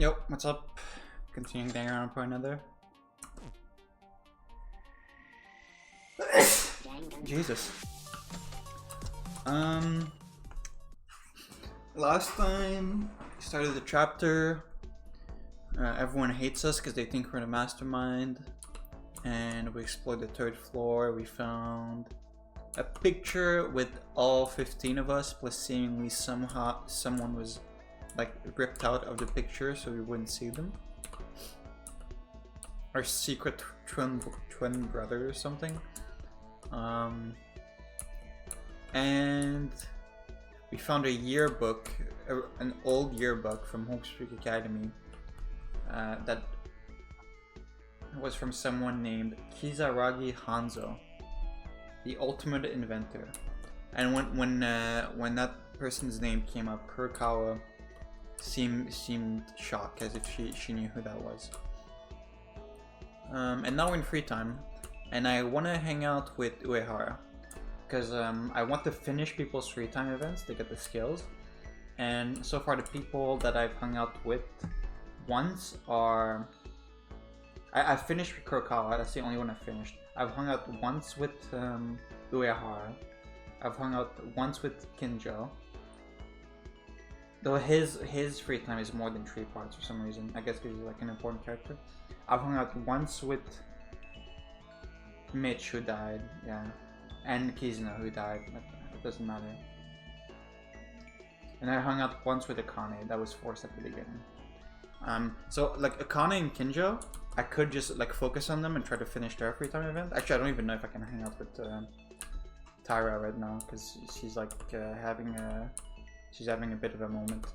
Yo, what's up? Continuing Danganronpa another. Jesus. Last time we started the chapter. Everyone hates us because they think we're the mastermind. And we explored the third floor. We found a picture with all 15 of us, plus seemingly somehow someone was like ripped out of the picture so we wouldn't see them. Our secret twin brother or something. And we found a yearbook, an old yearbook from Hope's Creek Academy that was from someone named Kizaragi Hanzo, the ultimate inventor. And when that person's name came up, Kurokawa seemed shocked, as if she knew who that was. And now we're in free time, and I want to hang out with Uehara because I want to finish people's free time events to get the skills. And so far, the people that I've hung out with once are I finished with Kurokawa. That's the only one I finished. I've hung out once with Uehara. I've hung out once with Kinjo. Though his free time is more than 3 parts for some reason. I guess because he's like an important character. I've hung out once with Mitch, who died, yeah, and Kizuna, who died, but it doesn't matter. And I hung out once with Akane. That was forced at the beginning. So like Akane and Kinjo, I could just like focus on them and try to finish their free time event. Actually, I don't even know if I can hang out with Tyra right now because she's like having a bit of a moment.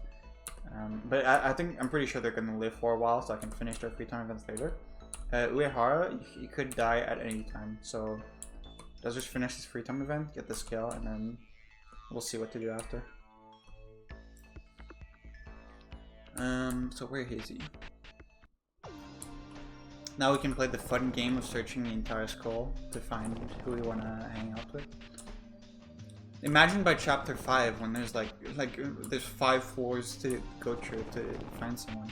But I'm pretty sure they're gonna live for a while, so I can finish their free time events later. Uehara, he could die at any time, so let's just finish this free time event, get the skill, and then we'll see what to do after. So where is he? Now we can play the fun game of searching the entire school to find who we want to hang out with. Imagine by chapter 5 when there's like there's 5 floors to go through to find someone.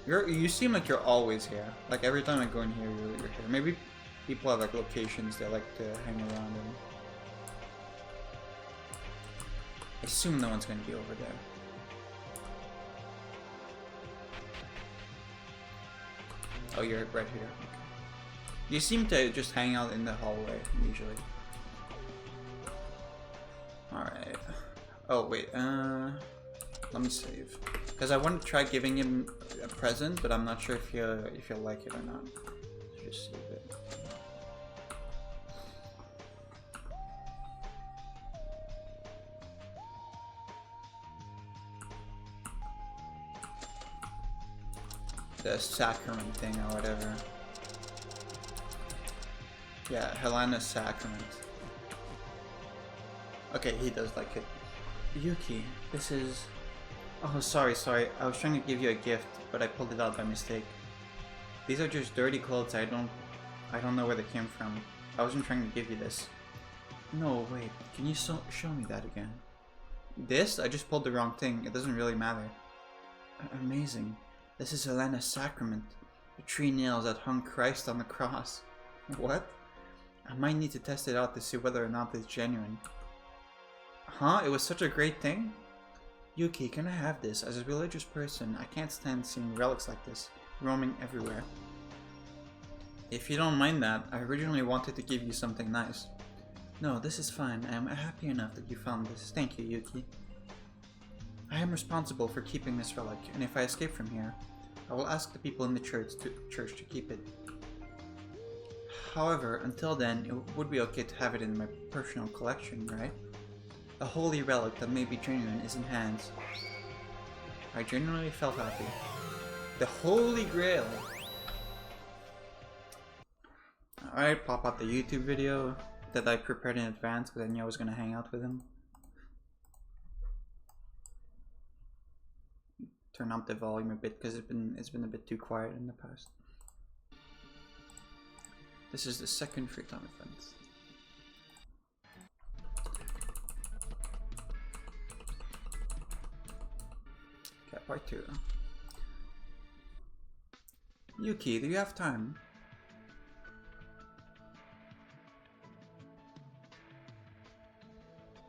You seem like you're always here. Like every time I go in here, you're here. Maybe people have like locations they like to hang around in. I assume no one's going to be over there. Oh, you're right here. Okay. You seem to just hang out in the hallway, usually. Alright. Oh, wait. Let me save. Because I want to try giving him a present, but I'm not sure if he'll like it or not. Just save it. The sacrament thing or whatever. Yeah, Helena's sacrament. Okay, he does like it. Yuki, this is... Oh, sorry. I was trying to give you a gift, but I pulled it out by mistake. These are just dirty clothes. I don't know where they came from. I wasn't trying to give you this. No, wait. Can you show me that again? This? I just pulled the wrong thing. It doesn't really matter. Amazing. This is Helena's sacrament. The 3 nails that hung Christ on the cross. What? I might need to test it out to see whether or not it's genuine. Huh? It was such a great thing? Yuki, can I have this? As a religious person, I can't stand seeing relics like this, roaming everywhere. If you don't mind that, I originally wanted to give you something nice. No, this is fine. I am happy enough that you found this. Thank you, Yuki. I am responsible for keeping this relic, and if I escape from here, I will ask the people in the church to keep it. However, until then, it would be okay to have it in my personal collection, right? A holy relic that may be genuine is in hands. I genuinely felt happy. The Holy Grail! Alright, pop out the YouTube video that I prepared in advance because I knew I was going to hang out with him. Turn up the volume a bit because it's been a bit too quiet in the past. This is the second free time event. Okay, part 2. Yuki, do you have time?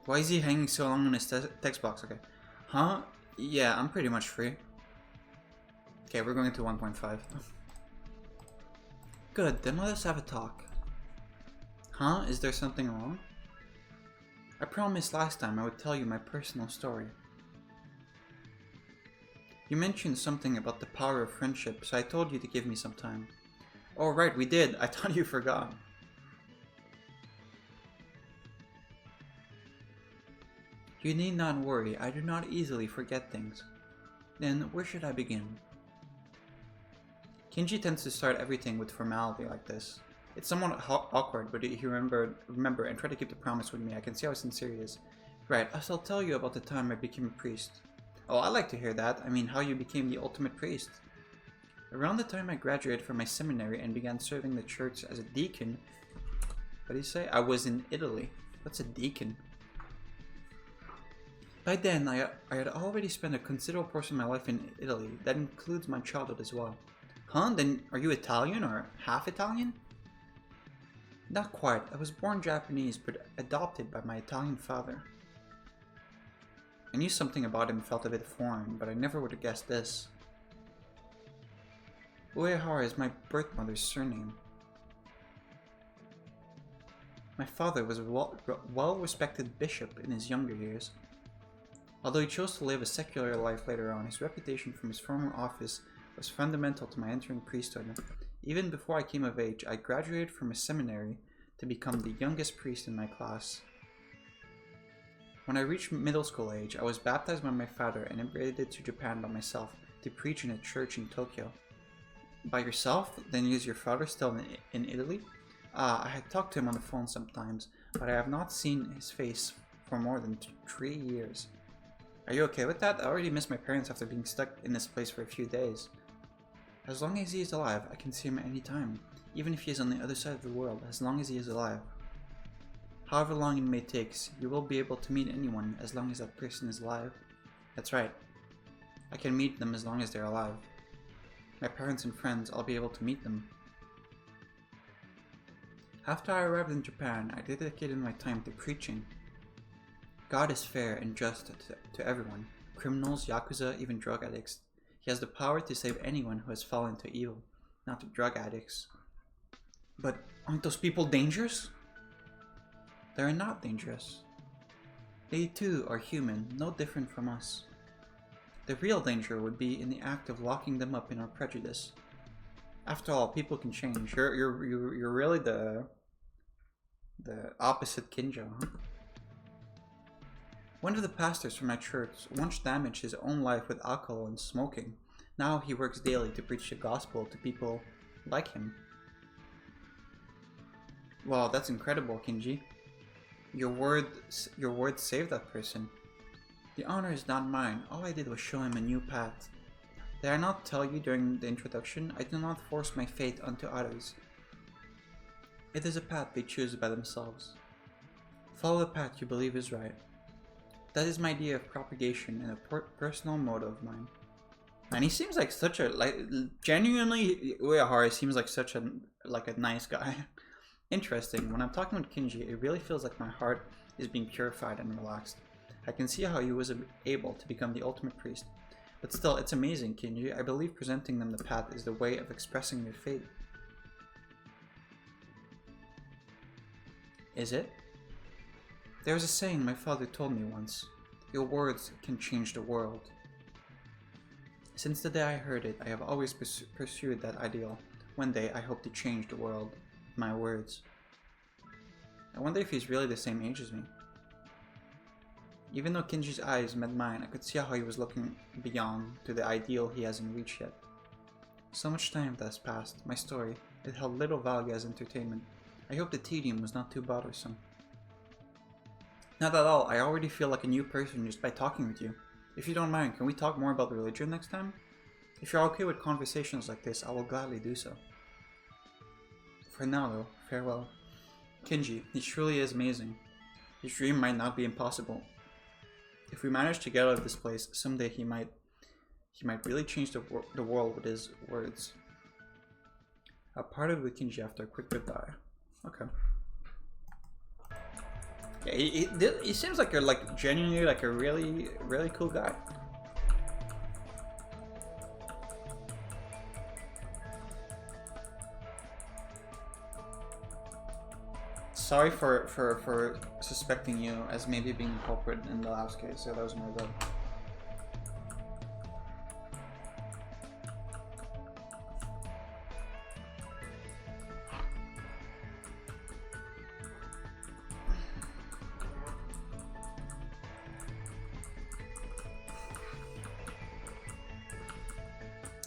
Why is he hanging so long on his text box? Okay. Huh? Yeah, I'm pretty much free. Okay, we're going to 1.5. Good, then let us have a talk. Huh? Is there something wrong? I promised last time I would tell you my personal story. You mentioned something about the power of friendship, so I told you to give me some time. Oh right, we did. I thought you forgot. You need not worry, I do not easily forget things. Then, where should I begin? Kinji tends to start everything with formality like this. It's somewhat awkward, but if you remember and try to keep the promise with me, I can see how sincere he is. Right, I shall tell you about the time I became a priest. Oh, I'd like to hear that. I mean, how you became the ultimate priest. Around the time I graduated from my seminary and began serving the church as a deacon... What do you say? I was in Italy. What's a deacon? By then, I had already spent a considerable portion of my life in Italy. That includes my childhood as well. Huh? Then are you Italian or half Italian? Not quite. I was born Japanese, but adopted by my Italian father. I knew something about him felt a bit foreign, but I never would have guessed this. Uehara is my birth mother's surname. My father was a well-respected bishop in his younger years. Although he chose to live a secular life later on, his reputation from his former office was fundamental to my entering priesthood. Even before I came of age, I graduated from a seminary to become the youngest priest in my class. When I reached middle school age, I was baptized by my father and immigrated to Japan by myself to preach in a church in Tokyo. By yourself? Then is your father still in Italy? I had talked to him on the phone sometimes, but I have not seen his face for more than 3 years. Are you okay with that? I already miss my parents after being stuck in this place for a few days. As long as he is alive, I can see him at any time, even if he is on the other side of the world, as long as he is alive. However long it may take, you will be able to meet anyone as long as that person is alive. That's right. I can meet them as long as they're alive. My parents and friends, I'll be able to meet them. After I arrived in Japan, I dedicated my time to preaching. God is fair and just to everyone. Criminals, yakuza, even drug addicts. He has the power to save anyone who has fallen into evil, not the drug addicts. But aren't those people dangerous? They are not dangerous. They too are human, no different from us. The real danger would be in the act of locking them up in our prejudice. After all, people can change. You're really the opposite Kinjo, huh? One of the pastors from my church once damaged his own life with alcohol and smoking. Now he works daily to preach the gospel to people like him. Wow, that's incredible, Kinji. Your word saved that person. The honor is not mine. All I did was show him a new path. Did I not tell you during the introduction? I do not force my fate onto others. It is a path they choose by themselves. Follow the path you believe is right. That is my idea of propagation and a personal motto of mine. And he seems like such a, genuinely, Uehara seems like such a, a nice guy. Interesting, when I'm talking with Kinji, it really feels like my heart is being purified and relaxed. I can see how he was able to become the ultimate priest. But still, it's amazing, Kinji. I believe presenting them the path is the way of expressing your faith. Is it? There was a saying my father told me once. Your words can change the world. Since the day I heard it, I have always pursued that ideal. One day, I hope to change the world with my words. I wonder if he's really the same age as me. Even though Kinji's eyes met mine, I could see how he was looking beyond to the ideal he hasn't reached yet. So much time has passed. My story, it held little value as entertainment. I hope the tedium was not too bothersome. Not at all, I already feel like a new person just by talking with you. If you don't mind, can we talk more about religion next time? If you're okay with conversations like this, I will gladly do so. For now, though, farewell. Kinji, he truly is amazing. His dream might not be impossible. If we manage to get out of this place, someday he might really change the world with his words. I parted with Kinji after a quick goodbye. Okay. Yeah, he seems like a genuinely like a really cool guy. Sorry for suspecting you as maybe being a culprit in the last case. So that was my bad.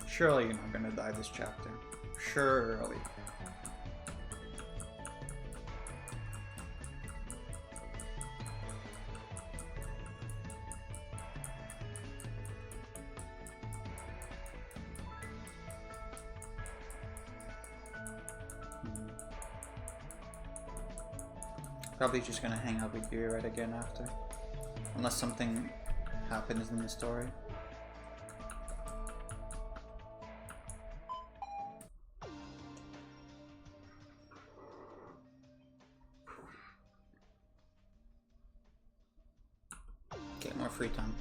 Surely you're not gonna die this chapter. Surely. Probably just gonna hang out with you right again after. Unless something happens in the story. Okay, more free time.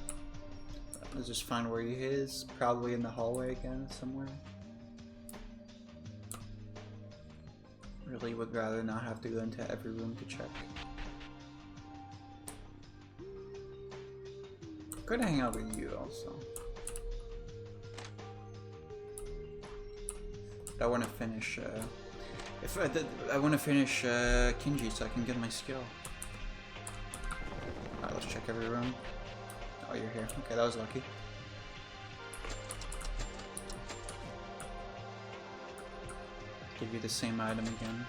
Let's just find where he is. Probably in the hallway again somewhere. Really would rather not have to go into every room to check. Good to hang out with you also. I want to finish. I want to finish Kinji so I can get my skill. Alright, let's check every room. Oh, you're here. Okay, that was lucky. Give you the same item again.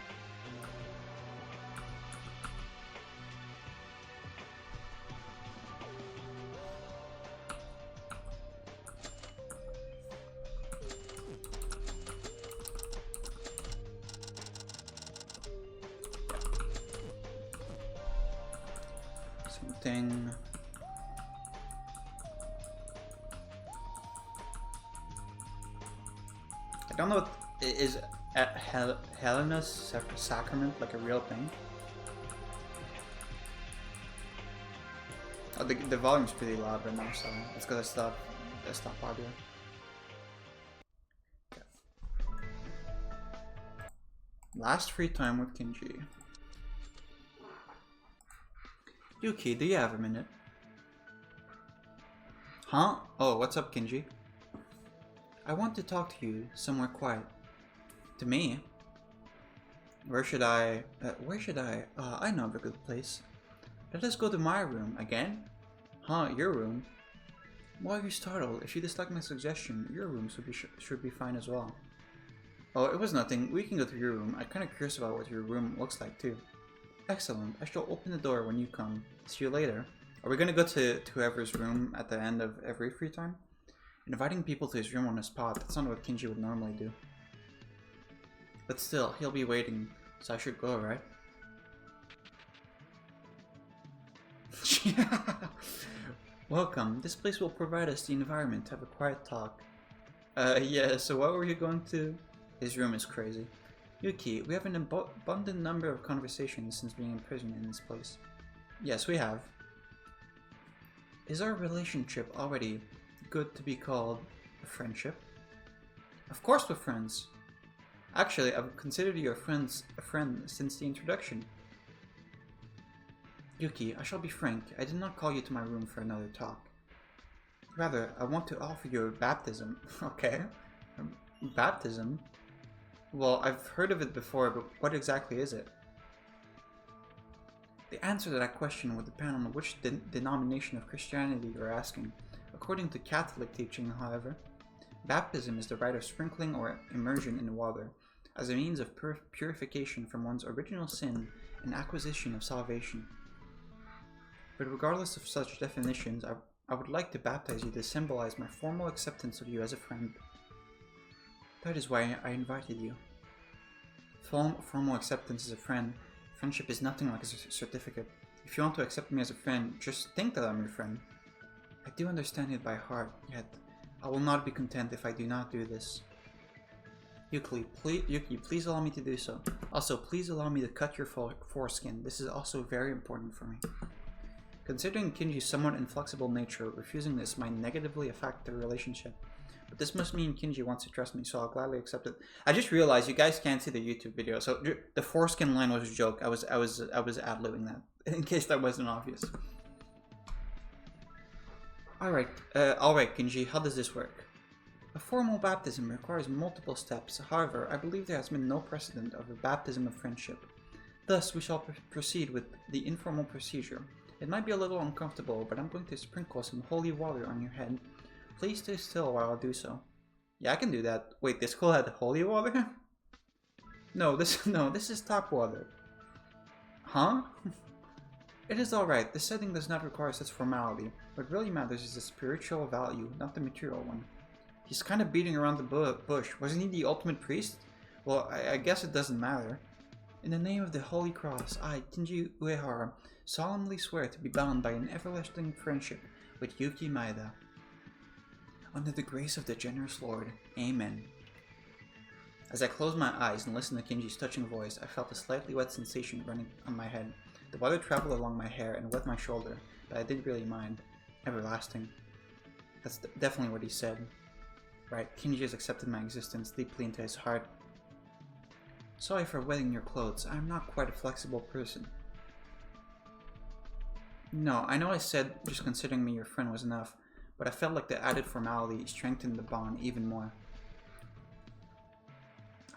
Something. I don't know what is at Helena's sacrament like a real thing. Oh, the volume's pretty loud right now, so it's because it's not popular. Okay. Last free time with Kinji. Yuki, do you have a minute? Huh? Oh, what's up, Kinji? I want to talk to you somewhere quiet. To me? Where should I? I know of a good place. Let us go to my room. Again? Huh, your room? Why are you startled? If you dislike my suggestion, your room should be fine as well. Oh, it was nothing. We can go to your room. I'm kinda curious about what your room looks like too. Excellent. I shall open the door when you come. See you later. Are we gonna go to whoever's room at the end of every free time? Inviting people to his room on the spot, that's not what Kinji would normally do. But still, he'll be waiting, so I should go, right? Welcome. This place will provide us the environment to have a quiet talk. Yeah, so what were you going to? His room is crazy. Yuki, we have an abundant number of conversations since being imprisoned in this place. Yes, we have. Is our relationship already good to be called a friendship? Of course we're friends. Actually, I've considered you a friend since the introduction. Yuki, I shall be frank, I did not call you to my room for another talk. Rather, I want to offer you a baptism. Okay. Baptism? Well, I've heard of it before, but what exactly is it? The answer to that question would depend on which denomination of Christianity you're asking. According to Catholic teaching, however, baptism is the rite of sprinkling or immersion in water, as a means of purification from one's original sin and acquisition of salvation. But regardless of such definitions, I would like to baptize you to symbolize my formal acceptance of you as a friend. That is why I invited you. Formal acceptance as a friend. Friendship is nothing like a certificate. If you want to accept me as a friend, just think that I'm your friend. I do understand it by heart, yet I will not be content if I do not do this. Yuki, please allow me to do so. Also, please allow me to cut your foreskin. This is also very important for me. Considering Kinji's somewhat inflexible nature, refusing this might negatively affect the relationship. But this must mean Kinji wants to trust me, so I'll gladly accept it. I just realized you guys can't see the YouTube video, so the foreskin line was a joke. I was ad-libbing that, in case that wasn't obvious. Alright, Kinji, how does this work? A formal baptism requires multiple steps. However, I believe there has been no precedent of a baptism of friendship. Thus, we shall proceed with the informal procedure. It might be a little uncomfortable, but I'm going to sprinkle some holy water on your head. Please stay still while I do so. Yeah, I can do that. Wait, this school had holy water? No, this is tap water. Huh? It is alright. This setting does not require such formality. What really matters is the spiritual value, not the material one. He's kind of beating around the bush. Wasn't he the ultimate priest? Well, I guess it doesn't matter. In the name of the Holy Cross, I, Kinji Uehara, solemnly swear to be bound by an everlasting friendship with Yuki Maeda. Under the grace of the generous Lord, Amen. As I closed my eyes and listened to Kinji's touching voice, I felt a slightly wet sensation running on my head. The water traveled along my hair and wet my shoulder, but I didn't really mind. Everlasting. That's definitely what he said. Right, Kinji has accepted my existence deeply into his heart. Sorry for wetting your clothes. I'm not quite a flexible person. No, I know I said just considering me your friend was enough, but I felt like the added formality strengthened the bond even more.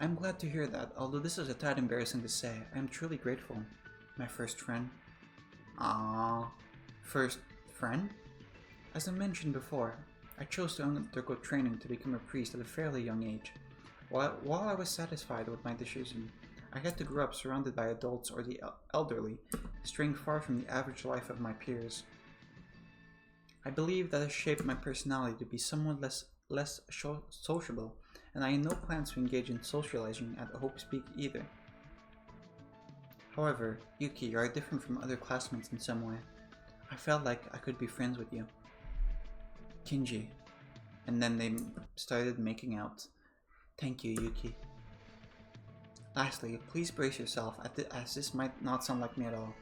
I'm glad to hear that, although this is a tad embarrassing to say. I am truly grateful. My first friend. Aww. First friend? As I mentioned before, I chose to undergo training to become a priest at a fairly young age. While I was satisfied with my decision, I had to grow up surrounded by adults or the elderly, straying far from the average life of my peers. I believe that has shaped my personality to be somewhat less sociable, and I had no plans to engage in socializing at Hope Speak either. However, Yuki, you are different from other classmates in some way. I felt like I could be friends with you. Kinji. And then they started making out. Thank you, Yuki. Lastly, please brace yourself, as this might not sound like me at all.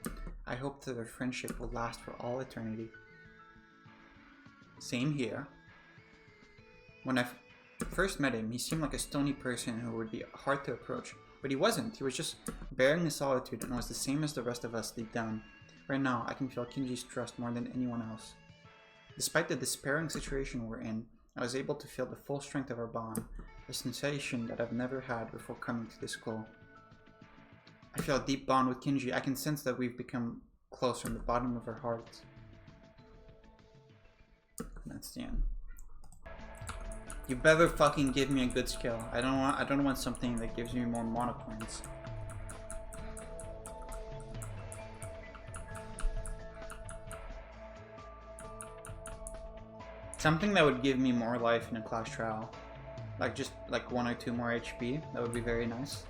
I hope that our friendship will last for all eternity. Same here. When I first met him, he seemed like a stony person who would be hard to approach. But he wasn't. He was just bearing the solitude and was the same as the rest of us deep down. Right now, I can feel Kinji's trust more than anyone else. Despite the despairing situation we're in, I was able to feel the full strength of our bond, a sensation that I've never had before coming to this school. I feel a deep bond with Kinji. I can sense that we've become close from the bottom of our hearts. That's the end. You better fucking give me a good skill. I don't want something that gives me more mana points. Something that would give me more life in a class trial. Like just like 1 or 2 more HP. That would be very nice.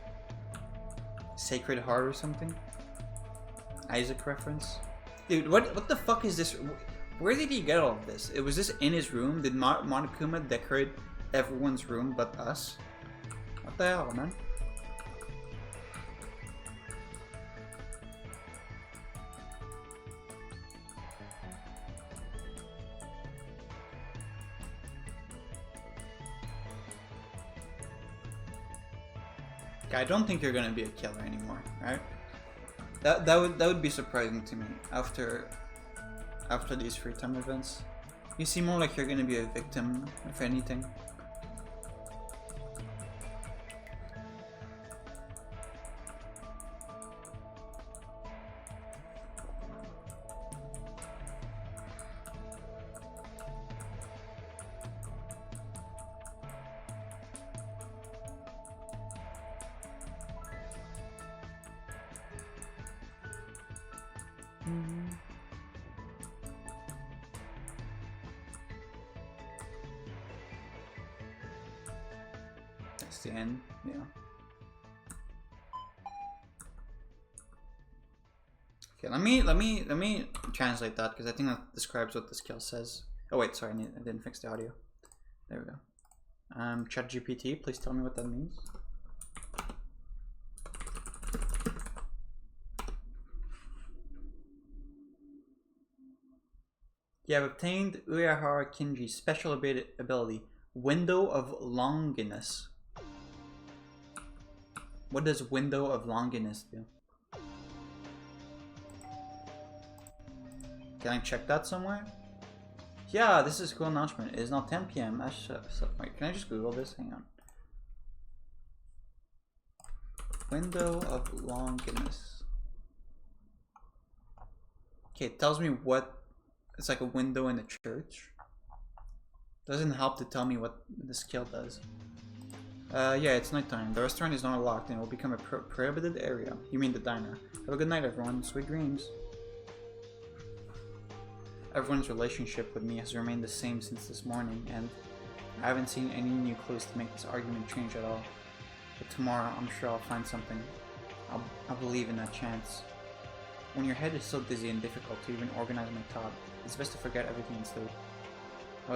Sacred Heart or something. Isaac reference. Dude, what the fuck is this? Where did he get all of this? Was this in his room? Did Monokuma decorate everyone's room but us? What the hell, man? I don't think you're gonna be a killer anymore, right? That would be surprising to me after these free time events. You seem more like you're gonna be a victim, if anything. That's the end, yeah. Okay, let me translate that because I think that describes what the skill says. Oh wait, sorry, I didn't fix the audio. There we go. ChatGPT, please tell me what that means. You have obtained Uehara Kinji's special ability, Window of Longinus. What does Window of Longinus do? Can I check that somewhere? Yeah, this is a cool announcement. It is now 10 PM. Wait, can I just Google this? Hang on. Window of Longinus. Okay, it tells me what. It's like a window in a church. Doesn't help to tell me what the skill does. Yeah, it's nighttime. The restaurant is not locked and will become a prohibited area. You mean the diner. Have a good night, everyone. Sweet dreams. Everyone's relationship with me has remained the same since this morning, and I haven't seen any new clues to make this argument change at all. But tomorrow, I'm sure I'll find something. I'll believe in that chance. When your head is so dizzy and difficult to even organize my thought, it's best to forget everything and sleep. I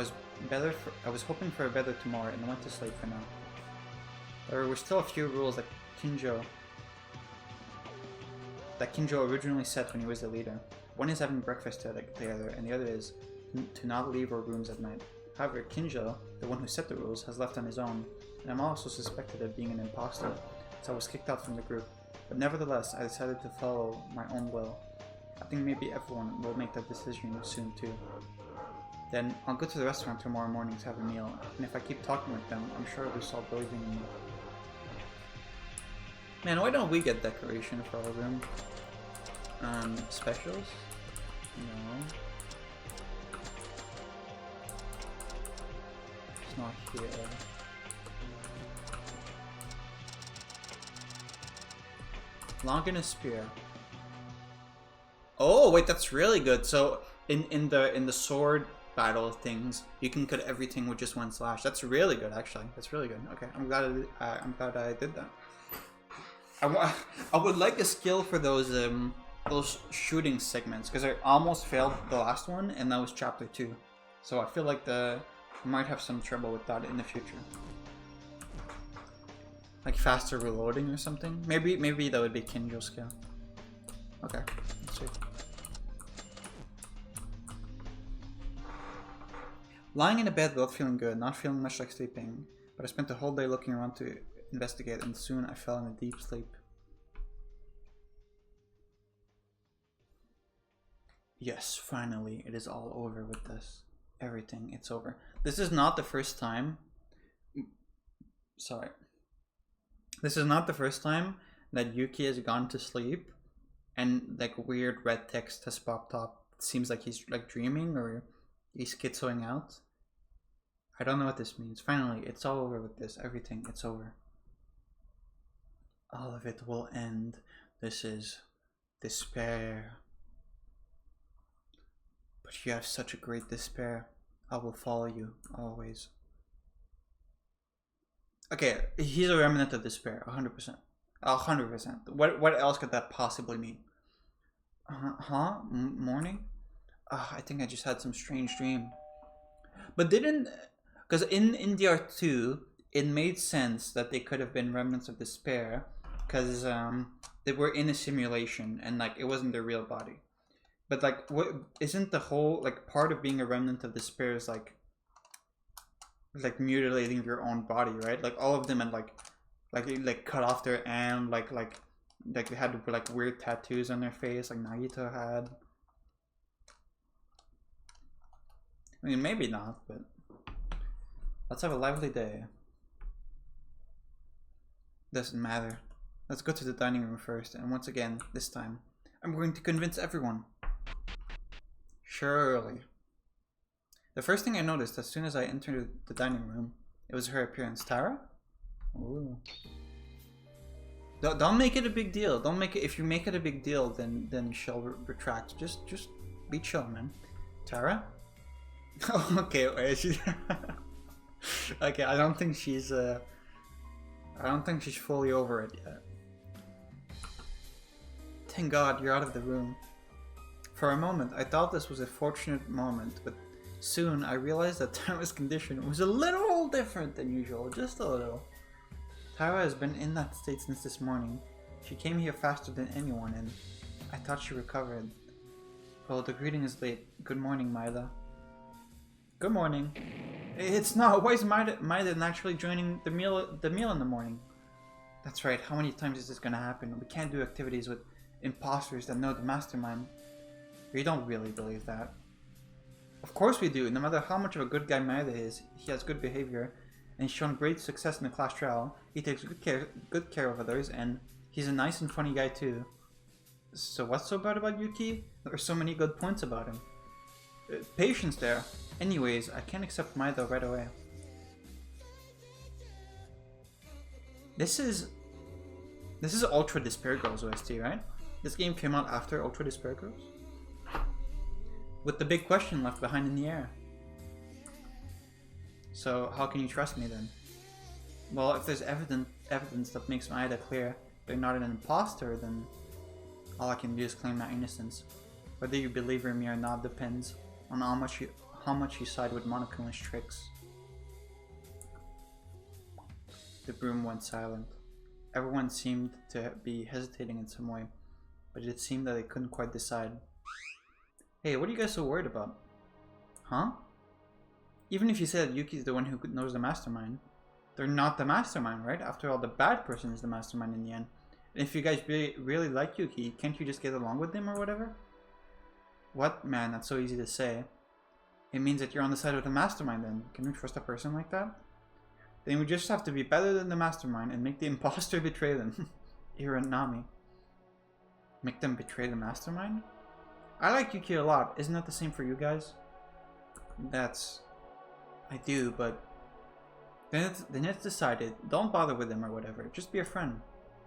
was hoping for a better tomorrow and went to sleep for now. There were still a few rules that Kinjo originally set when he was the leader. One is having breakfast together, and the other is to not leave our rooms at night. However, Kinjo, the one who set the rules, has left on his own, and I'm also suspected of being an imposter, so I was kicked out from the group. But nevertheless, I decided to follow my own will. I think maybe everyone will make that decision soon too. Then I'll go to the restaurant tomorrow morning to have a meal, and if I keep talking with them, I'm sure they'll stop believing in me. Man, why don't we get decoration for our room? Specials? No. It's not here. Longinus spear. Oh wait, that's really good. So in the sword battle things, you can cut everything with just one slash. That's really good, actually. That's really good. Okay, I'm glad I did that. I would like a skill for those shooting segments because I almost failed the last one, and that was chapter 2. So I feel like I might have some trouble with that in the future. Like faster reloading or something. Maybe that would be Kinjo skill. Okay, let's see. Lying in a bed without feeling good, not feeling much like sleeping, but I spent the whole day looking around to investigate, and soon I fell in a deep sleep. Yes, finally, it is all over with this. Everything, it's over. This is not the first time. Sorry. This is not the first time that Yuki has gone to sleep and like weird red text has popped up. It seems like he's like dreaming or he's schizoing out. I don't know what this means. Finally, it's all over with this. Everything, it's over. All of it will end. This is despair. But you have such a great despair. I will follow you, always. Okay, he's a remnant of despair, 100%. 100%. What else could that possibly mean? Morning? I think I just had some strange dream. But because in DR2, it made sense that they could have been remnants of despair, because they were in a simulation and like it wasn't their real body. But like, what isn't the whole like part of being a remnant of despair is like mutilating your own body, right? Like all of them had like cut off their arm, like they had like weird tattoos on their face, like Nagito had. I mean, maybe not, but let's have a lively day. Doesn't matter. Let's go to the dining room first, and once again, this time, I'm going to convince everyone. Surely. The first thing I noticed as soon as I entered the dining room, it was her appearance. Tara? Ooh. Don't make it a big deal. Don't make it. If you make it a big deal, then she'll retract. Just be chill, man. Tara? Okay, wait. Okay, I don't think she's fully over it yet. Thank God you're out of the room. For a moment, I thought this was a fortunate moment, but soon I realized that Tara's condition was a little different than usual, just a little. Tara has been in that state since this morning. She came here faster than anyone, and I thought she recovered. Well, the greeting is late. Good morning, Maida. Good morning. It's not. Why is Maida naturally joining the meal in the morning? That's right. How many times is this gonna happen? We can't do activities with imposters that know the mastermind. We don't really believe that. Of course we do. No matter how much of a good guy Maida is, he has good behavior, and he's shown great success in the class trial. He takes good care of others, and he's a nice and funny guy too. So what's so bad about Yuki? There are so many good points about him. Patience there. Anyways, I can't accept Maida right away. This is Ultra Despair Girls OST, right? This game came out after Ultra Despair Girls? With the big question left behind in the air. So how can you trust me then? Well, if there's evidence that makes Maida clear they're not an imposter, then all I can do is claim my innocence. Whether you believe in me or not depends on how much you side with Monokuma's tricks. The room went silent. Everyone seemed to be hesitating in some way, but it seemed that they couldn't quite decide. Hey, what are you guys so worried about? Huh? Even if you said Yuki's the one who knows the mastermind, they're not the mastermind, right? After all, the bad person is the mastermind in the end. And if you guys really like Yuki, can't you just get along with him or whatever? What? Man, that's so easy to say. It means that you're on the side of the mastermind then. Can we trust a person like that? Then we just have to be better than the mastermind and make the imposter betray them. Iranami. Make them betray the mastermind? I like Yuki a lot. Isn't that the same for you guys? I do, but then it's decided. Don't bother with them or whatever. Just be a friend.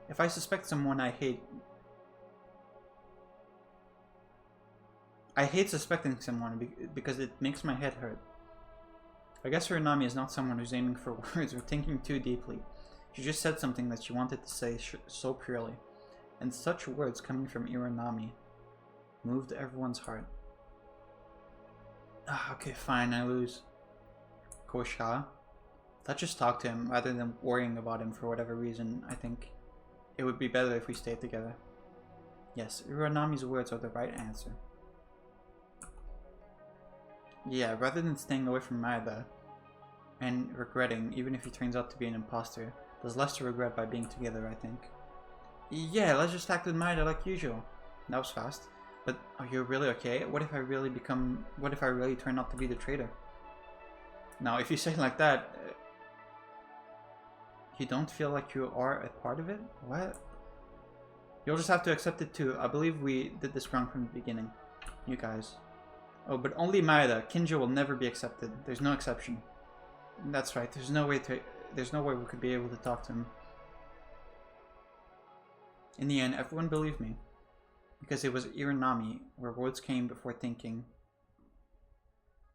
If I suspect someone I hate suspecting someone because it makes my head hurt. I guess Hiranami is not someone who's aiming for words or thinking too deeply. She just said something that she wanted to say so purely. And such words coming from Hiranami moved everyone's heart. Okay, fine, I lose. Kosha. Let's just talk to him rather than worrying about him for whatever reason. I think it would be better if we stayed together. Yes, Hiranami's words are the right answer. Yeah, rather than staying away from Maida and regretting, even if he turns out to be an imposter, there's less to regret by being together, I think. Yeah, let's just act with Maida like usual. That was fast. But are you really okay? What if I really turn out to be the traitor? Now, if you say it like that, you don't feel like you are a part of it? What? You'll just have to accept it too. I believe we did this wrong from the beginning. You guys. Oh, but only Maida. Kinjo will never be accepted. There's no exception. That's right. There's no way we could be able to talk to him. In the end, everyone believed me. Because it was Iranami, where words came before thinking.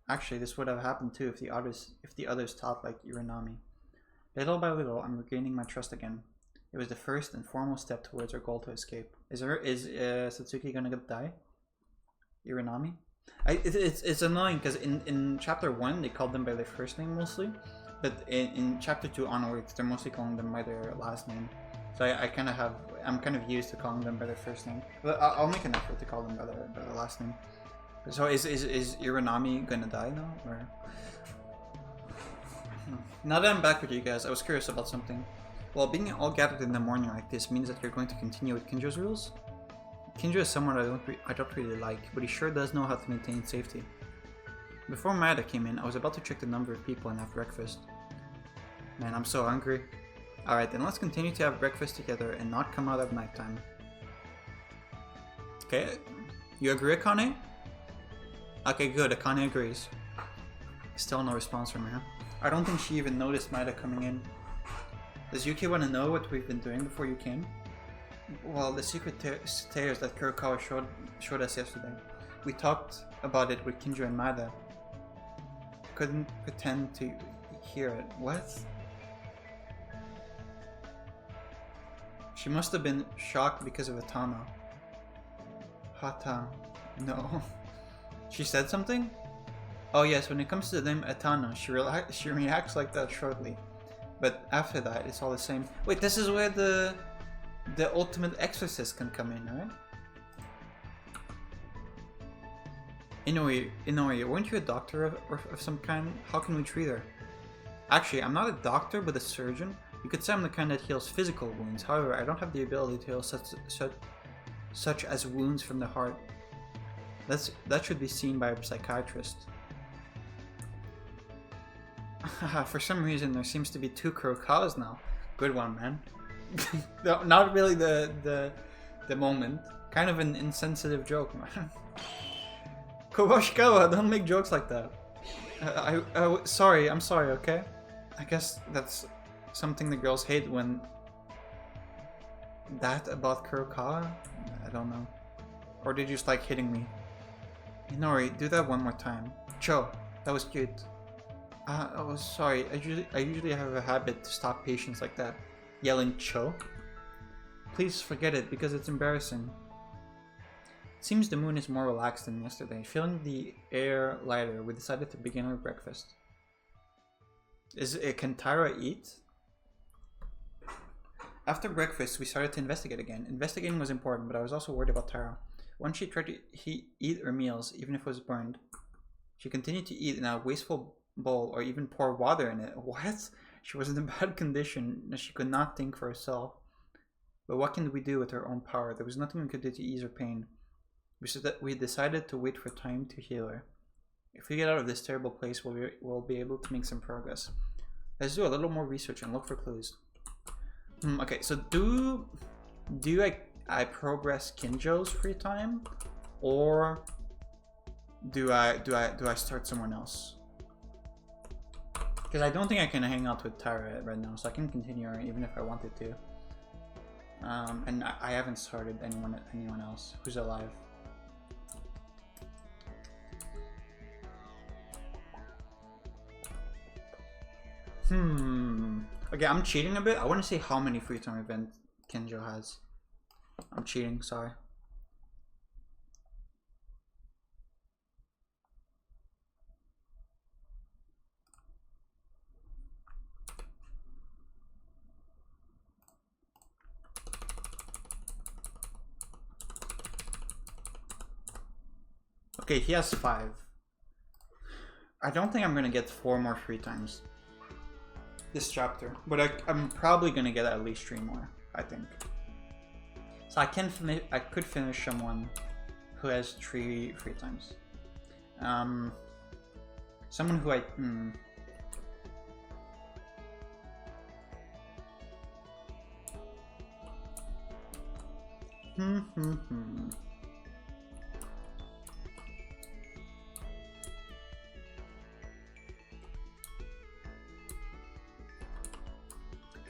Actually, this would have happened too if the others thought like Iranami. Little by little, I'm regaining my trust again. It was the first and foremost step towards our goal to escape. Is Satsuki gonna die? Iranami? It's annoying because in chapter 1 they called them by their first name mostly, but in chapter 2 onwards they're mostly calling them by their last name. So I'm kind of used to calling them by their first name. But I'll make an effort to call them by their last name. So is Iranami gonna die now, or? Now that I'm back with you guys, I was curious about something. Well, being all gathered in the morning like this means that you're going to continue with Kinjo's rules? Kinjo is someone I don't really like, but he sure does know how to maintain safety. Before Maida came in, I was about to check the number of people and have breakfast. Man, I'm so hungry. Alright, then let's continue to have breakfast together and not come out at nighttime. Okay, you agree, Akane? Okay, good, Akane agrees. Still no response from her. I don't think she even noticed Maida coming in. Does Yuki want to know what we've been doing before you came? Well, the secret stairs that Kurokawa showed us yesterday. We talked about it with Kinjo and Maida. Couldn't pretend to hear it. What? She must have been shocked because of Atana. Hata. No. She said something? Oh yes, when it comes to the name Etana, she reacts like that shortly. But after that, it's all the same. Wait, this is where the ultimate exorcist can come in, right? Inoue, weren't you a doctor of some kind? How can we treat her? Actually, I'm not a doctor, but a surgeon. You could say I'm the kind that heals physical wounds. However, I don't have the ability to heal such as wounds from the heart. That should be seen by a psychiatrist. For some reason, there seems to be 2 Kurokawas now. Good one, man. Not really the moment. Kind of an insensitive joke, man. Koboshikawa, don't make jokes like that. Sorry, I'm sorry, okay? I guess that's something the girls hate when... That about Kurokawa? I don't know. Or did you just like hitting me? Inori, do that one more time. Cho, that was cute. Oh, sorry. I usually have a habit to stop patients like that. Yelling Cho. Please forget it because it's embarrassing. It seems the moon is more relaxed than yesterday. Feeling the air lighter, we decided to begin our breakfast. Can Tyra eat? After breakfast, we started to investigate again. Investigating was important, but I was also worried about Tyra. Once she tried to eat her meals, even if it was burned, she continued to eat in a wasteful bowl or even pour water in it. What? She was in a bad condition and she could not think for herself. But what can we do with her own power? There was nothing we could do to ease her pain. We decided to wait for time to heal her. If we get out of this terrible place, we'll be able to make some progress. Let's do a little more research and look for clues. Okay, so do I progress Kinjo's free time, or do I start someone else? Because I don't think I can hang out with Tyra right now, so I can continue her even if I wanted to. And I haven't started anyone else who's alive. Okay, I'm cheating a bit. I want to see how many free time events Kinjo has. I'm cheating, sorry. Okay, he has 5. I don't think I'm gonna get 4 more free times this chapter, but I'm probably gonna get at least 3 more, I think. So I could finish someone who has 3 free times. Someone who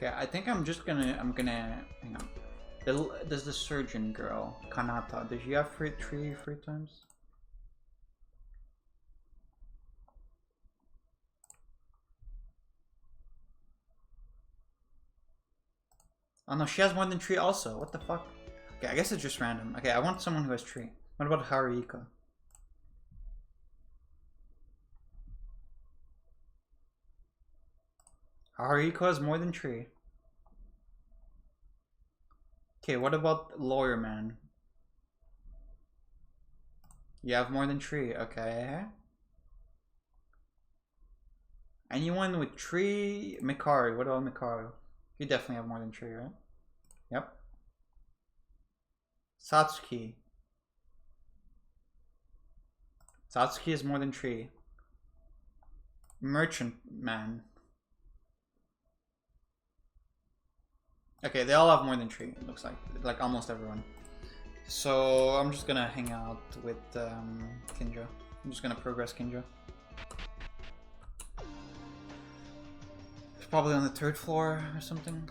Okay, I think I'm gonna hang on. There's the surgeon girl, Kanata. Does she have 3 free times? Oh no, she has more than 3 also. What the fuck? Okay, I guess it's just random. Okay, I want someone who has 3. What about Haruika? Haruika has more than 3. Okay, what about Lawyer Man? You have more than 3, okay. Anyone with 3? Mikari, what about Mikari? You definitely have more than 3, right? Yep. Satsuki. Satsuki has more than 3. Merchant Man. Okay, they all have more than 3, it looks like almost everyone. So I'm just gonna hang out with Kinjo. I'm just gonna progress Kinjo. It's probably on the 3rd floor or something.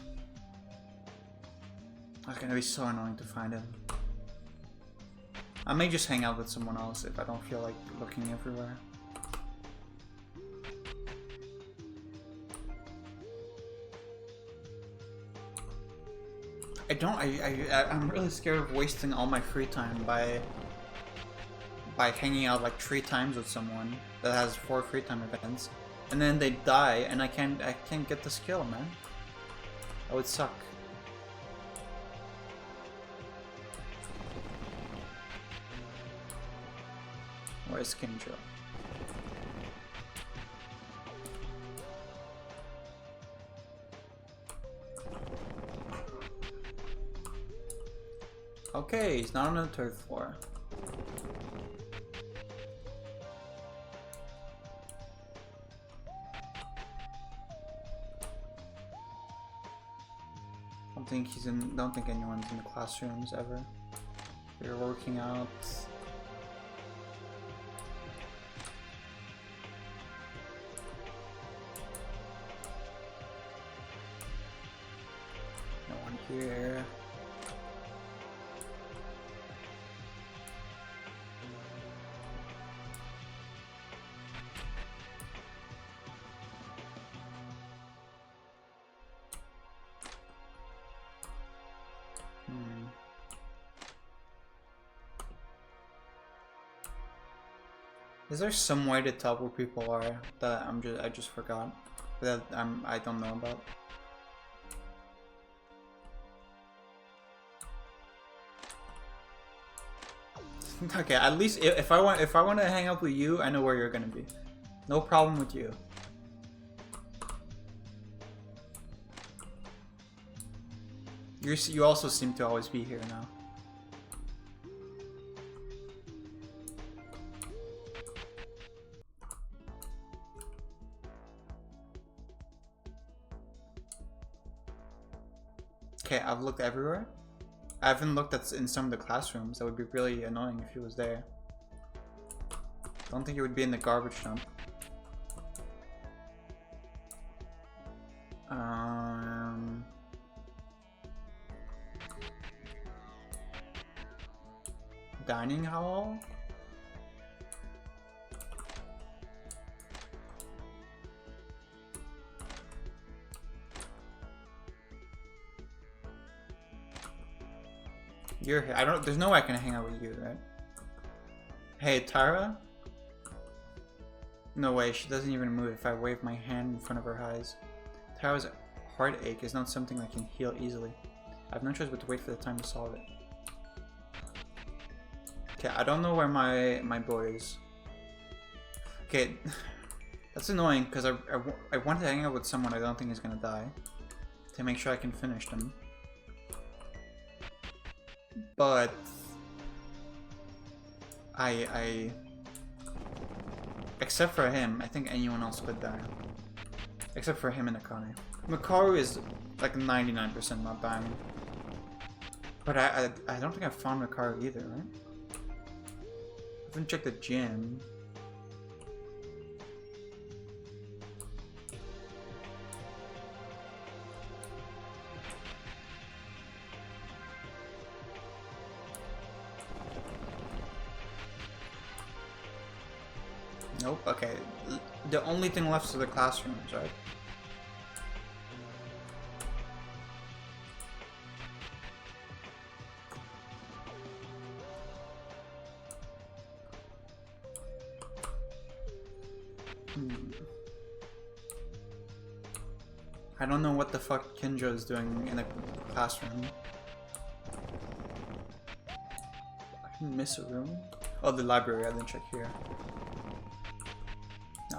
It's gonna be so annoying to find him. I may just hang out with someone else if I don't feel like looking everywhere. I'm really scared of wasting all my free time by by hanging out like 3 times with someone that has 4 free time events, and then they die, and I can't get the skill, man. That would suck. Where's Kinjo? Okay, he's not on the 3rd floor. Don't think anyone's in the classrooms ever. They're working out. No one here. Is there some way to tell where people are that I just forgot, that I don't know about? Okay, at least if I want to hang out with you, I know where you're gonna be. No problem with you. You also seem to always be here now. Okay, I've looked everywhere. I haven't looked in some of the classrooms. That would be really annoying if he was there. Don't think he would be in the garbage dump. Dining hall? You're here. There's no way I can hang out with you, right? Hey, Tara? No way, she doesn't even move if I wave my hand in front of her eyes. Tara's heartache is not something that can heal easily. I have no choice but to wait for the time to solve it. Okay, I don't know where my boy is. Okay, that's annoying because I want to hang out with someone I don't think is gonna die to make sure I can finish them. But I except for him, I think anyone else could die. Except for him and Akane. Makaru is like 99% not dying. But I don't think I found Makaru either, right? I haven't checked the gym. Nope, okay. The only thing left are the classrooms, right? I don't know what the fuck Kinjo is doing in the classroom. I can miss a room? Oh, the library, I didn't check here.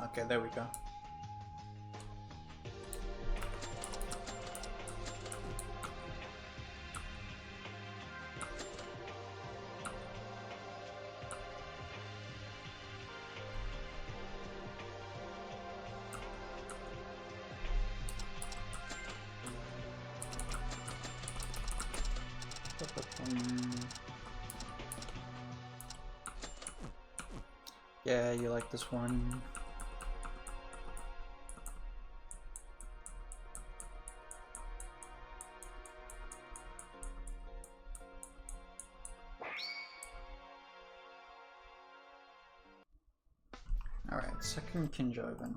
Okay, there we go. Yeah, you like this one. Alright, second Kinjo event.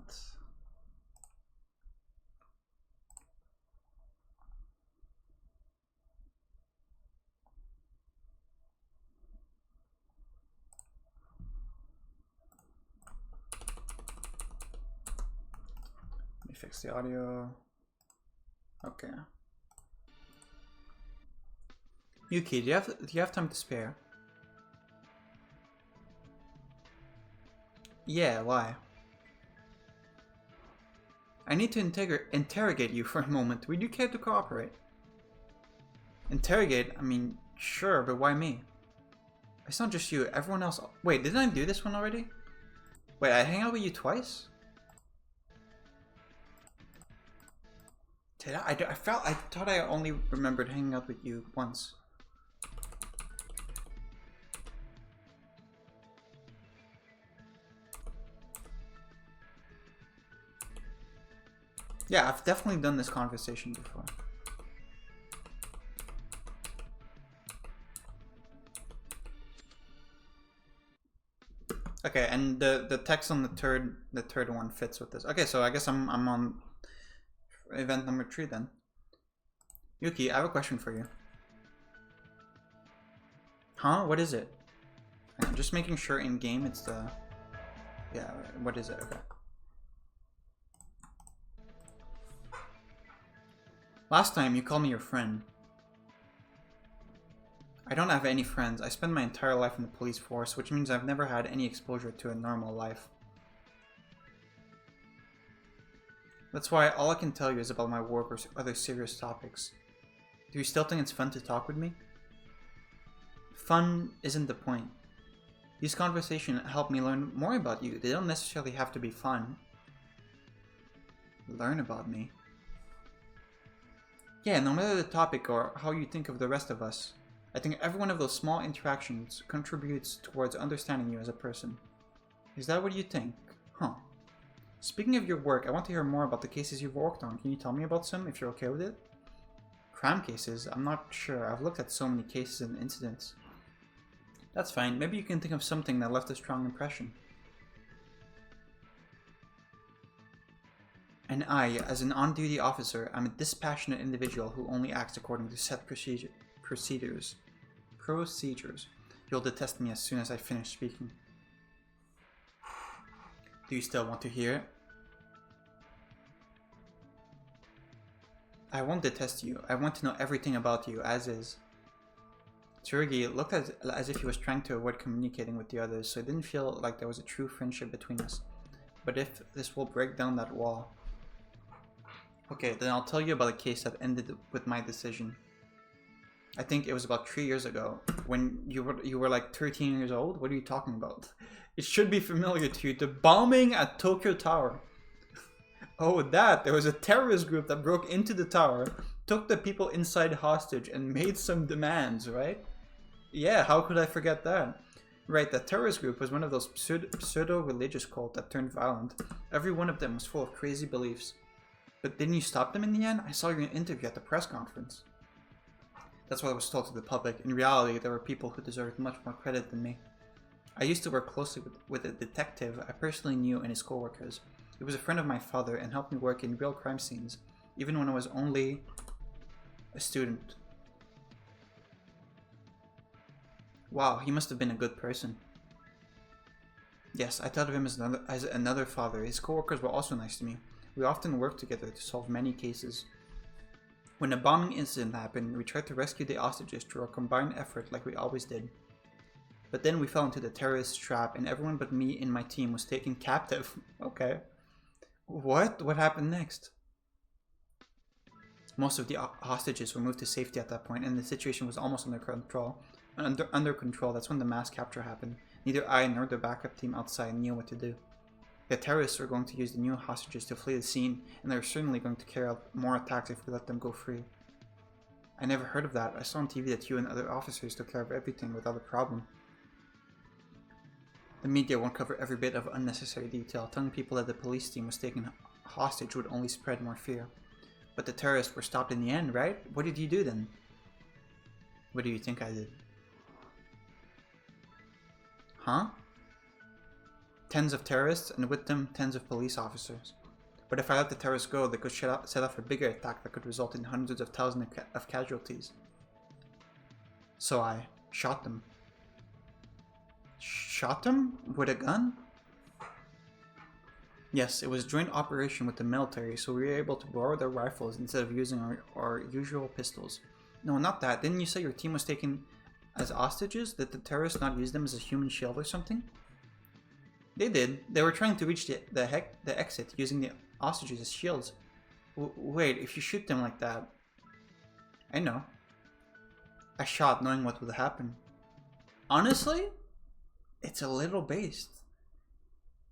fix the audio. Okay. Yuki, do you have time to spare? Yeah, why? I need to interrogate you for a moment. Would you care to cooperate? Interrogate? I mean, sure, but why me? It's not just you, everyone else. Wait, didn't I do this one already? Wait, I hang out with you twice? Did I? I thought I only remembered hanging out with you once. Yeah, I've definitely done this conversation before. Okay, and the text on the third one fits with this. Okay, so I guess I'm on event number 3 then. Yuki, I have a question for you. Huh? What is it? I'm just making sure in game it's the... Yeah, what is it? Okay. Last time you called me your friend. I don't have any friends. I spend my entire life in the police force, which means I've never had any exposure to a normal life. That's why all I can tell you is about my work or other serious topics. Do you still think it's fun to talk with me? Fun isn't the point. These conversations help me learn more about you. They don't necessarily have to be fun. Learn about me. Yeah, no matter the topic or how you think of the rest of us, I think every one of those small interactions contributes towards understanding you as a person. Is that what you think? Huh. Speaking of your work, I want to hear more about the cases you've worked on. Can you tell me about some, if you're okay with it? Crime cases? I'm not sure. I've looked at so many cases and incidents. That's fine. Maybe you can think of something that left a strong impression. And I, as an on-duty officer, am a dispassionate individual who only acts according to set procedures. You'll detest me as soon as I finish speaking. Do you still want to hear it? I won't detest you. I want to know everything about you, as is. Tsurugi looked as if he was trying to avoid communicating with the others, so it didn't feel like there was a true friendship between us. But if this will break down that wall... Okay, then I'll tell you about a case that ended with my decision. I think it was about 3 years ago, when you were like 13 years old. What are you talking about? It should be familiar to you. The bombing at Tokyo Tower. Oh, that. There was a terrorist group that broke into the tower, took the people inside hostage, and made some demands, right? Yeah, how could I forget that? Right, the terrorist group was one of those pseudo-religious cults that turned violent. Every one of them was full of crazy beliefs. But didn't you stop them in the end? I saw your interview at the press conference. That's what I was told to the public. In reality, there were people who deserved much more credit than me. I used to work closely with a detective I personally knew and his co-workers. He was a friend of my father and helped me work in real crime scenes, even when I was only a student. Wow, he must have been a good person. Yes, I thought of him as another father. His co-workers were also nice to me. We often worked together to solve many cases. When a bombing incident happened, we tried to rescue the hostages through a combined effort like we always did. But then we fell into the terrorist trap and everyone but me and my team was taken captive. Okay. What? What happened next? Most of the hostages were moved to safety at that point and the situation was almost under control. Under control, that's when the mass capture happened. Neither I nor the backup team outside knew what to do. The terrorists were going to use the new hostages to flee the scene, and they were certainly going to carry out more attacks if we let them go free. I never heard of that. I saw on TV that you and other officers took care of everything without a problem. The media won't cover every bit of unnecessary detail. Telling people that the police team was taken hostage would only spread more fear. But the terrorists were stopped in the end, right? What did you do then? What do you think I did? Huh? Tens of terrorists, and with them, tens of police officers. But if I let the terrorists go, they could set off a bigger attack that could result in hundreds of thousands of casualties. So I shot them. Shot them? With a gun? Yes, it was a joint operation with the military, so we were able to borrow their rifles instead of using our usual pistols. No, not that. Didn't you say your team was taken as hostages? Did the terrorists not use them as a human shield or something? They did. They were trying to reach the exit using the hostages as shields. Wait, if you shoot them like that... I know. I shot knowing what would happen. Honestly, it's a little based.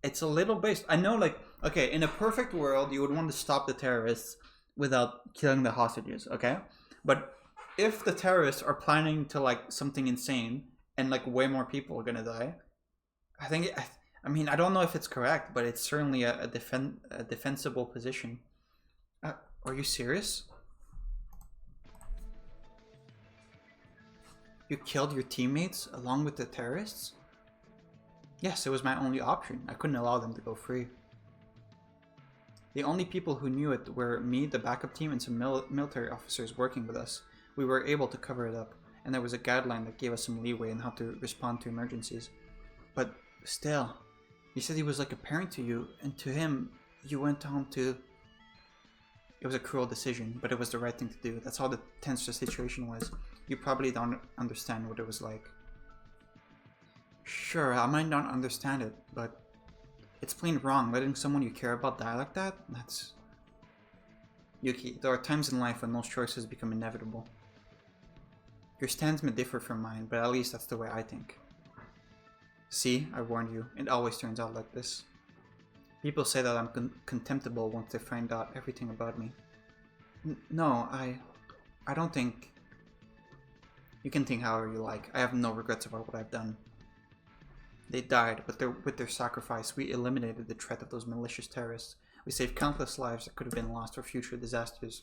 It's a little based. I know, like, okay, in a perfect world, you would want to stop the terrorists without killing the hostages, okay? But if the terrorists are planning to, like, something insane and, like, way more people are gonna die, I think, I mean, I don't know if it's correct, but it's certainly a defensible position. Are you serious? You killed your teammates along with the terrorists? Yes, it was my only option. I couldn't allow them to go free. The only people who knew it were me, the backup team, and some military officers working with us. We were able to cover it up, and there was a guideline that gave us some leeway in how to respond to emergencies. But still, you said he was like a parent to you, and to him, you went home to... It was a cruel decision, but it was the right thing to do. That's how the tense the situation was. You probably don't understand what it was like. Sure, I might not understand it, but it's plain wrong. Letting someone you care about die like that? That's... Yuki, there are times in life when those choices become inevitable. Your stands may differ from mine, but at least that's the way I think. See, I warned you. It always turns out like this. People say that I'm contemptible once they find out everything about me. No, I don't think... You can think however you like. I have no regrets about what I've done. They died, but with their sacrifice, we eliminated the threat of those malicious terrorists. We saved countless lives that could have been lost for future disasters.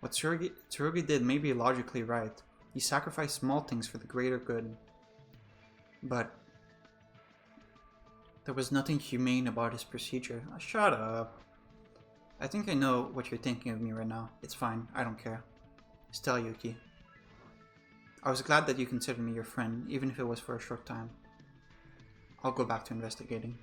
What Tsurugi did may be logically right. He sacrificed small things for the greater good. But there was nothing humane about his procedure. Oh, shut up. I think I know what you're thinking of me right now. It's fine. I don't care. Still, Yuki. I was glad that you considered me your friend, even if it was for a short time. I'll go back to investigating.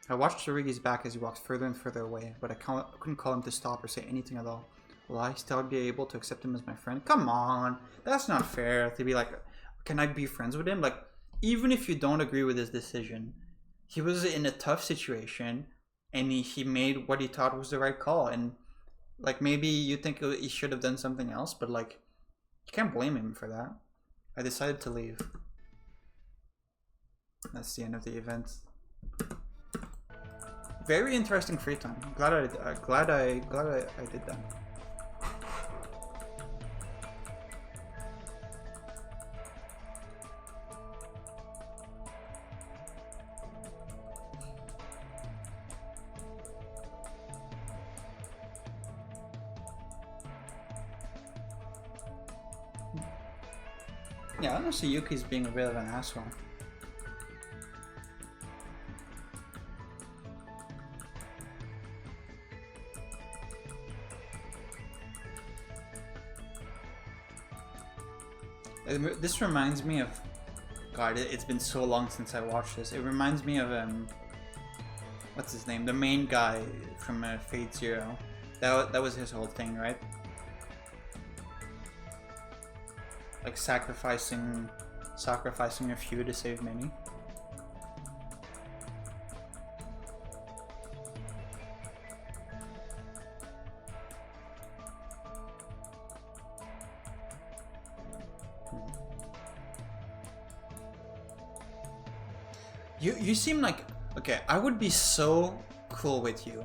I watched Tsurugi's back as he walked further and further away, but I couldn't call him to stop or say anything at all. Will I still be able to accept him as my friend? Come on! That's not fair to be like, can I be friends with him? Like, even if you don't agree with his decision, he was in a tough situation, and he made what he thought was the right call, and like, maybe you think he should have done something else, but like, you can't blame him for that. I decided to leave. That's the end of the event. Very interesting free time. Glad I did that. Yeah, I don't see Yuki's being a bit of an asshole. This reminds me of... God, it's been so long since I watched this. It reminds me of, what's his name? The main guy from Fate Zero. That was his whole thing, right? Like sacrificing a few to save many. You seem like... Okay, I would be so cool with you.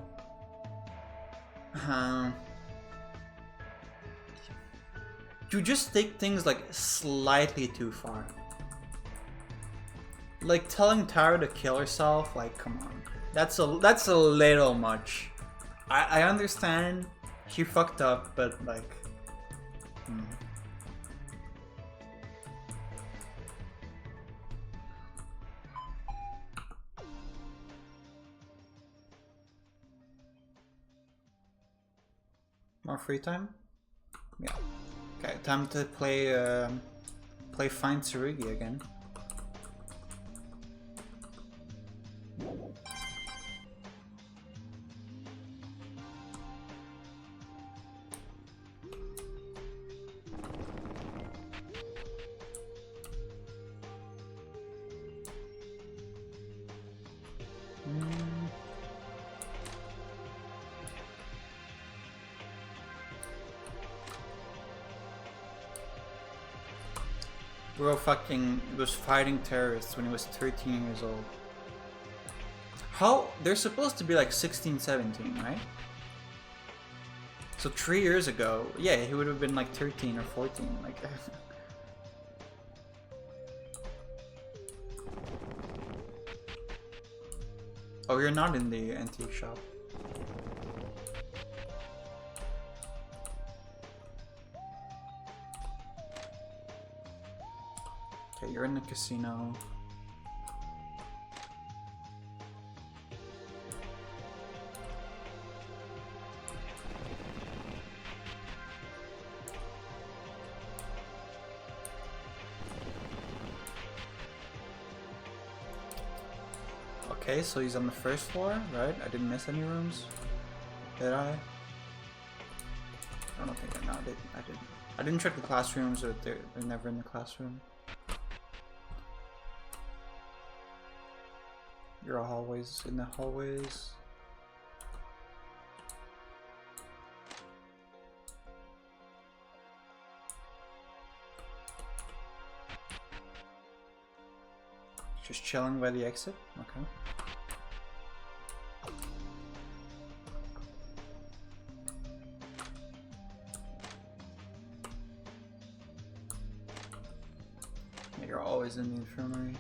You just take things like slightly too far. Like telling Tara to kill herself, like come on. That's a little much. I understand she fucked up, but like... More free time? Yeah. Okay, time to play Find Tsurugi again. was fighting terrorists when he was 13 years old. How? They're supposed to be like 16, 17, right? So 3 years ago, yeah, he would have been like 13 or 14, like. Oh, you're not in the antique shop. Okay, you're in the casino. Okay, so he's on the first floor, right? I didn't miss any rooms. Did I? I don't think I did. I didn't check the classrooms, or they're never in the classroom. You're all hallways, in the hallways. Just chilling by the exit? Okay. Yeah, you're always in the infirmary.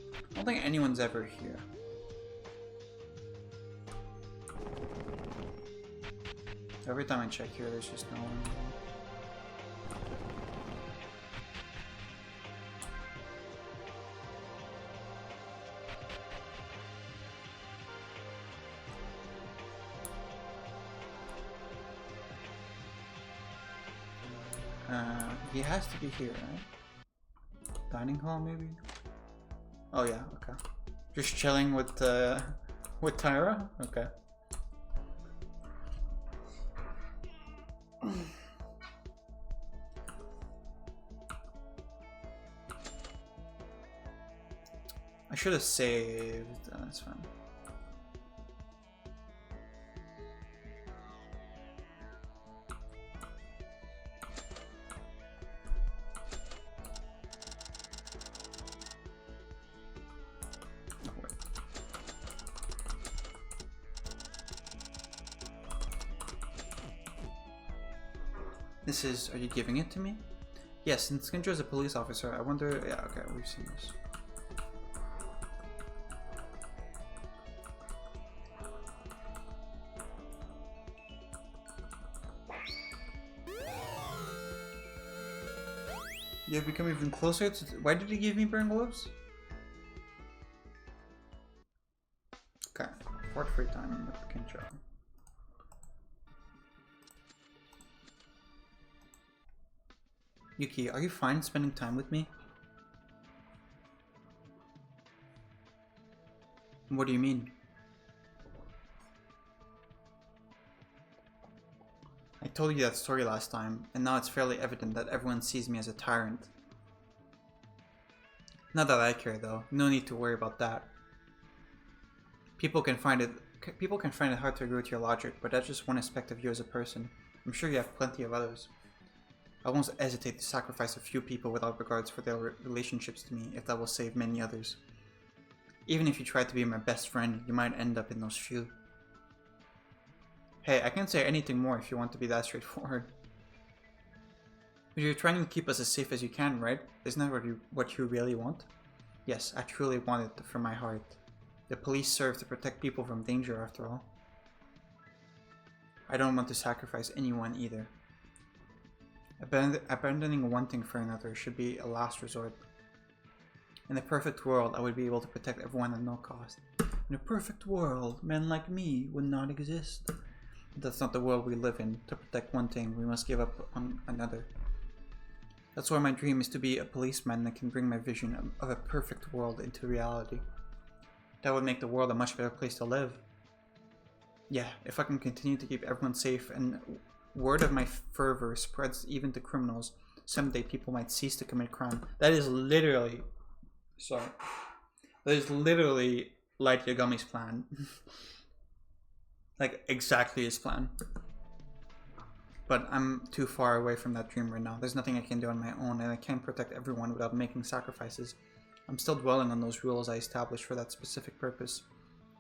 I don't think anyone's ever here. Every time I check here, there's just no one. He has to be here, right? Dining hall, maybe? Oh yeah, okay. Just chilling with Tyra? Okay. I should have saved. That's fine. This is, are you giving it to me? Yes, since Kinjo is a police officer, I wonder, yeah, okay, we've seen this. You have become even closer to, why did he give me burn gloves? Okay, fourth free time with Kinjo. Yuki, are you fine spending time with me? What do you mean? I told you that story last time, and now it's fairly evident that everyone sees me as a tyrant. Not that I care though, no need to worry about that. People can find it hard to agree with your logic, but that's just one aspect of you as a person. I'm sure you have plenty of others. I won't hesitate to sacrifice a few people without regards for their relationships to me if that will save many others. Even if you try to be my best friend, you might end up in those few. Hey, I can't say anything more if you want to be that straightforward. But you're trying to keep us as safe as you can, right? Isn't that what you really want? Yes, I truly want it from my heart. The police serve to protect people from danger after all. I don't want to sacrifice anyone either. Abandoning one thing for another should be a last resort. In a perfect world, I would be able to protect everyone at no cost. In a perfect world, men like me would not exist. But that's not the world we live in. To protect one thing, we must give up on another. That's why my dream is to be a policeman that can bring my vision of a perfect world into reality. That would make the world a much better place to live. Yeah, if I can continue to keep everyone safe and word of my fervor spreads even to criminals, someday people might cease to commit crime. That is literally... Sorry. That is literally Light Yagami's plan. Like, exactly his plan. But I'm too far away from that dream right now. There's nothing I can do on my own, and I can't protect everyone without making sacrifices. I'm still dwelling on those rules I established for that specific purpose.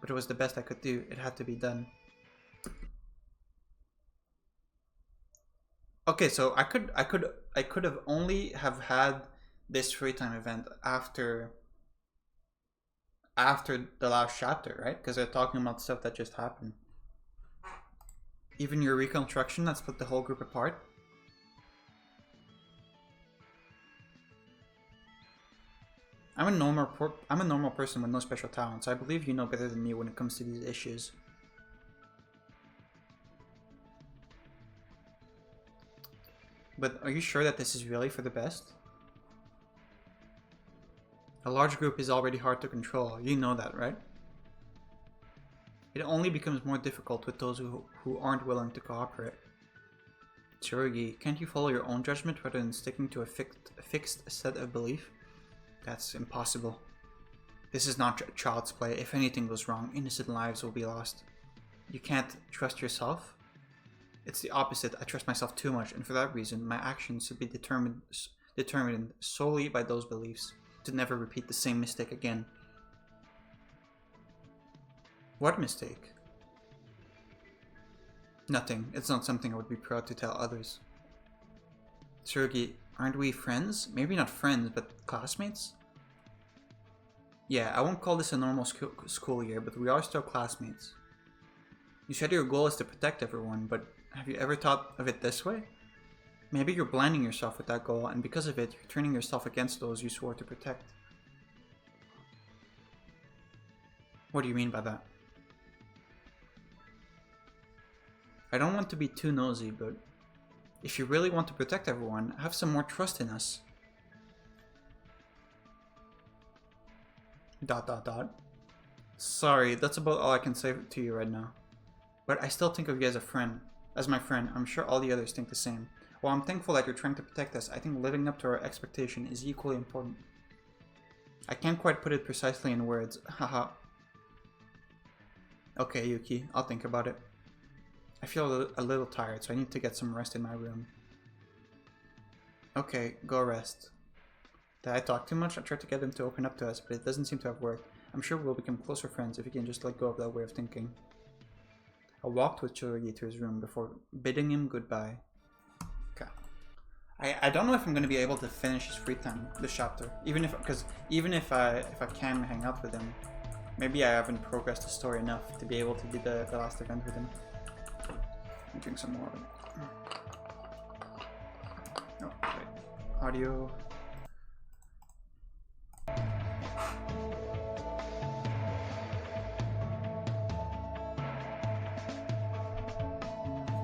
But it was the best I could do. It had to be done. Okay, so I could have only have had this free time event after the last chapter, right? Because they're talking about stuff that just happened. Even your reconstruction that split the whole group apart. I'm a normal person with no special talents. I believe you know better than me when it comes to these issues. But are you sure that this is really for the best? A large group is already hard to control. You know that, right? It only becomes more difficult with those who aren't willing to cooperate. Tsurugi, can't you follow your own judgment rather than sticking to a fixed set of belief? That's impossible. This is not child's play. If anything goes wrong, innocent lives will be lost. You can't trust yourself? It's the opposite. I trust myself too much, and for that reason, my actions should be determined solely by those beliefs, to never repeat the same mistake again. What mistake? Nothing. It's not something I would be proud to tell others. Tsurugi, aren't we friends? Maybe not friends, but classmates? Yeah, I won't call this a normal school year, but we are still classmates. You said your goal is to protect everyone, but have you ever thought of it this way? Maybe you're blinding yourself with that goal, and because of it, you're turning yourself against those you swore to protect. What do you mean by that? I don't want to be too nosy, but if you really want to protect everyone, have some more trust in us. ... Sorry, that's about all I can say to you right now. But I still think of you as a friend. As my friend, I'm sure all the others think the same. While I'm thankful that you're trying to protect us, I think living up to our expectation is equally important. I can't quite put it precisely in words, haha. Okay, Yuki, I'll think about it. I feel a little tired, so I need to get some rest in my room. Okay, go rest. Did I talk too much? I tried to get him to open up to us, but it doesn't seem to have worked. I'm sure we'll become closer friends if you can just let go of that way of thinking. I walked with Tsurugi to his room before bidding him goodbye. Okay. I don't know if I'm going to be able to finish his free time, this chapter. Even if I can hang out with him, maybe I haven't progressed the story enough to be able to do the last event with him. Let me drink some water. Oh, wait. Audio.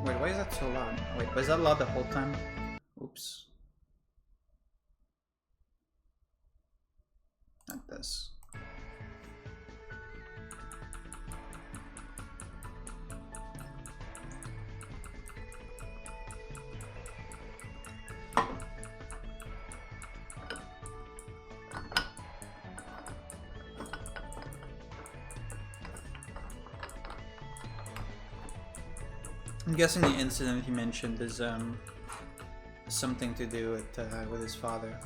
Wait, why is that so loud? Wait, was that loud the whole time? Oops. Like this. I'm guessing the incident he mentioned is something to do with his father.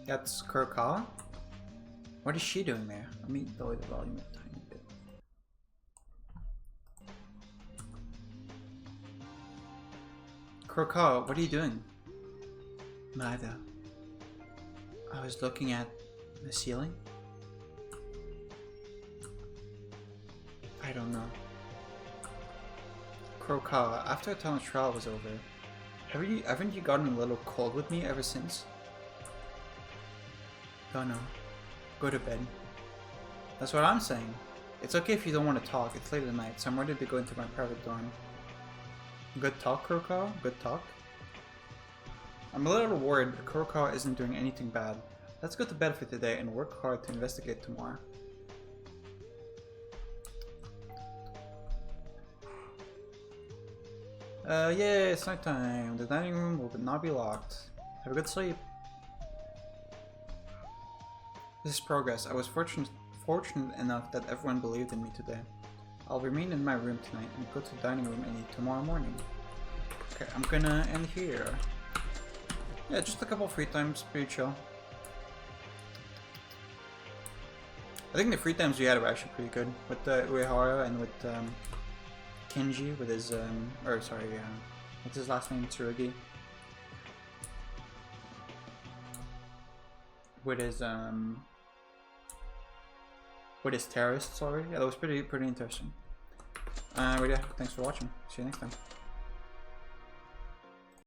That's Kurokawa? What is she doing there? Let me lower the volume a tiny bit. Kurokawa, what are you doing? Neither. I was looking at the ceiling. I don't know. Kurokawa, after Atomic trial was over, haven't you gotten a little cold with me ever since? Oh no. Go to bed. That's what I'm saying. It's okay if you don't want to talk. It's late at night, so I'm ready to go into my private dorm. Good talk, Kurokawa. Good talk. I'm a little worried Kurokawa isn't doing anything bad. Let's go to bed for today and work hard to investigate tomorrow. Yay, it's nighttime. The dining room will not be locked. Have a good sleep. This is progress. I was fortunate enough that everyone believed in me today. I'll remain in my room tonight and go to the dining room and eat tomorrow morning. Okay, I'm gonna end here. Yeah, just a couple free times, pretty chill. I think the free times we had were actually pretty good with Uehara and with Kinji with his what's his last name? Tsurugi. With his terrorists already. Yeah, that was pretty interesting. But yeah, thanks for watching. See you next time.